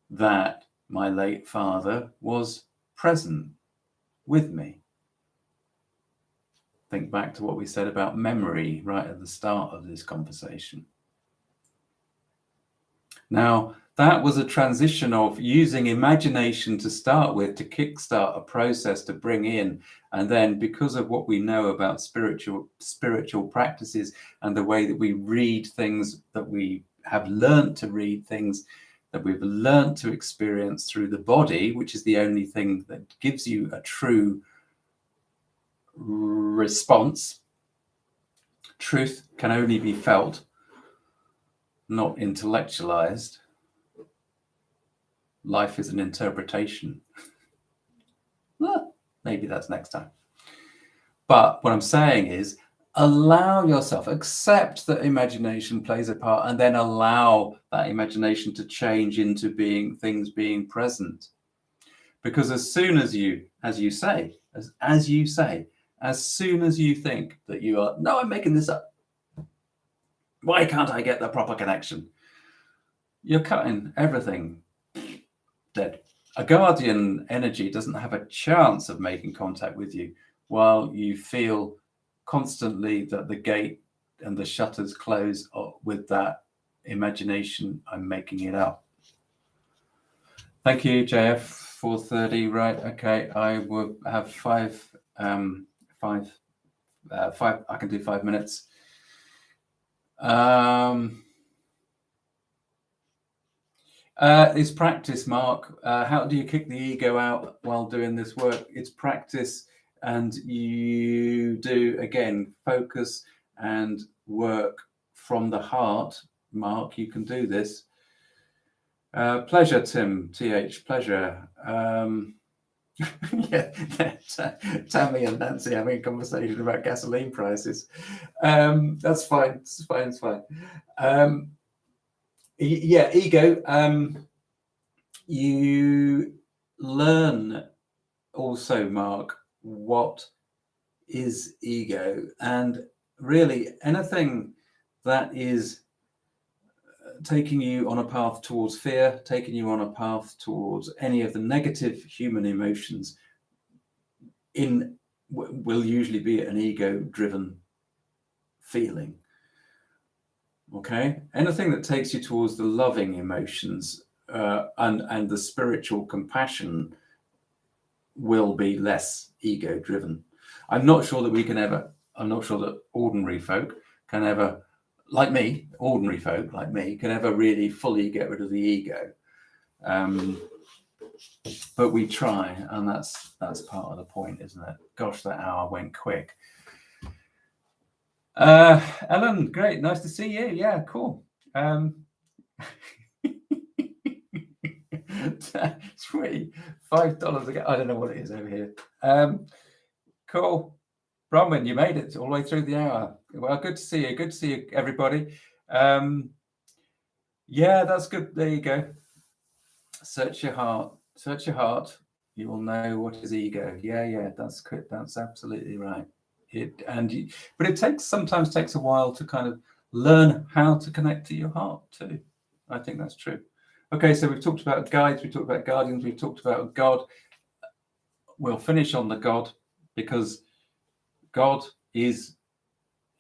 that my late father was present with me. Think back to what we said about memory right at the start of this conversation. Now, that was a transition of using imagination to start with, to kickstart a process to bring in. And then because of what we know about spiritual practices and the way that we read things, that we have learned to read things, that we've learned to experience through the body, which is the only thing that gives you a true response. Truth can only be felt, not intellectualized. Life is an interpretation. Well, maybe that's next time. But what I'm saying is, allow yourself, accept that imagination plays a part, and then allow that imagination to change into things being present. Because as soon as you, as soon as you think that you are, no, I'm making this up. Why can't I get the proper connection? You're cutting everything dead. A guardian energy doesn't have a chance of making contact with you while you feel constantly that the gate and the shutters close with that imagination. I'm making it up. Thank you, JF. 4:30, right? Okay, I will have five. I can do 5 minutes. It's practice, Mark. How do you kick the ego out while doing this work? It's practice, and you do, again, focus and work from the heart. Mark, you can do this. Pleasure, Tim, TH, pleasure. Yeah, Tammy and Nancy having a conversation about gasoline prices. That's fine. It's fine. It's fine. Yeah, ego. You learn also, Mark, what is ego, and really anything that is taking you on a path towards fear, taking you on a path towards any of the negative human emotions, will usually be an ego-driven feeling. Okay, anything that takes you towards the loving emotions and the spiritual compassion will be less ego-driven. I'm not sure that ordinary folk can ever, like me, ordinary folk like me, can ever really fully get rid of the ego. But we try, and that's part of the point, isn't it? Gosh, that hour went quick. Ellen, great, nice to see you. Yeah, cool. Sweet, $5 again. I don't know what it is over here. Cool. Bronwyn, you made it all the way through the hour. Well, good to see you. Good to see you, everybody. Yeah, that's good. There you go. Search your heart. Search your heart. You will know what is ego. Yeah, that's good. That's absolutely right. But it sometimes takes a while to kind of learn how to connect to your heart too. I think that's true. Okay, so we've talked about guides, we've talked about guardians, we've talked about God. We'll finish on the God, because God is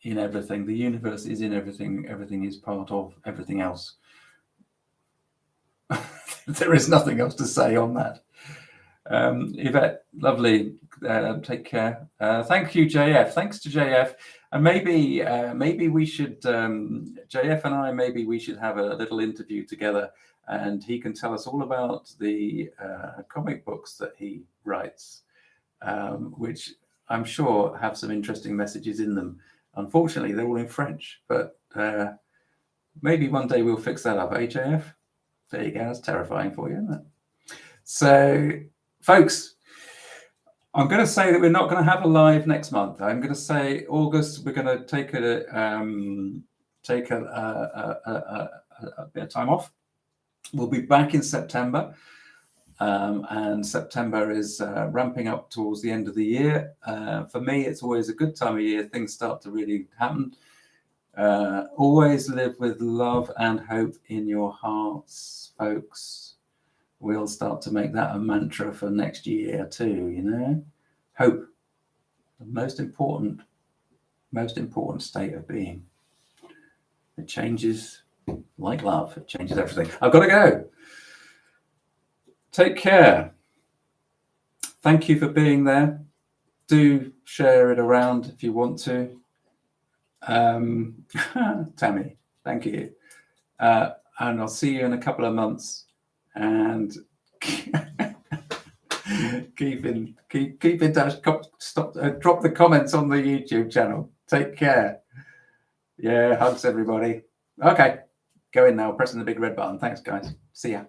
in everything. The universe is in everything. Everything is part of everything else. There is nothing else to say on that. Yvette, lovely. Take care. Thank you, JF. Thanks to JF. And maybe we should, JF and I, maybe we should have a little interview together, and he can tell us all about the comic books that he writes, which I'm sure have some interesting messages in them. Unfortunately, they're all in French, but maybe one day we'll fix that up, JF? There you go. That's terrifying for you, isn't it? So, folks, I'm going to say that we're not going to have a live next month. I'm going to say August. We're going to take a bit of time off. We'll be back in September, and September is ramping up towards the end of the year. For me, it's always a good time of year. Things start to really happen. Always live with love and hope in your hearts, folks. We'll start to make that a mantra for next year too, you know. Hope, the most important state of being. It changes like love. It changes everything. I've got to go. Take care. Thank you for being there. Do share it around if you want to. Tammy, thank you. And I'll see you in a couple of months. And keep in touch. Drop the comments on the YouTube channel. Take care. Yeah, hugs everybody. Okay, go in now. Pressing the big red button. Thanks, guys. See ya.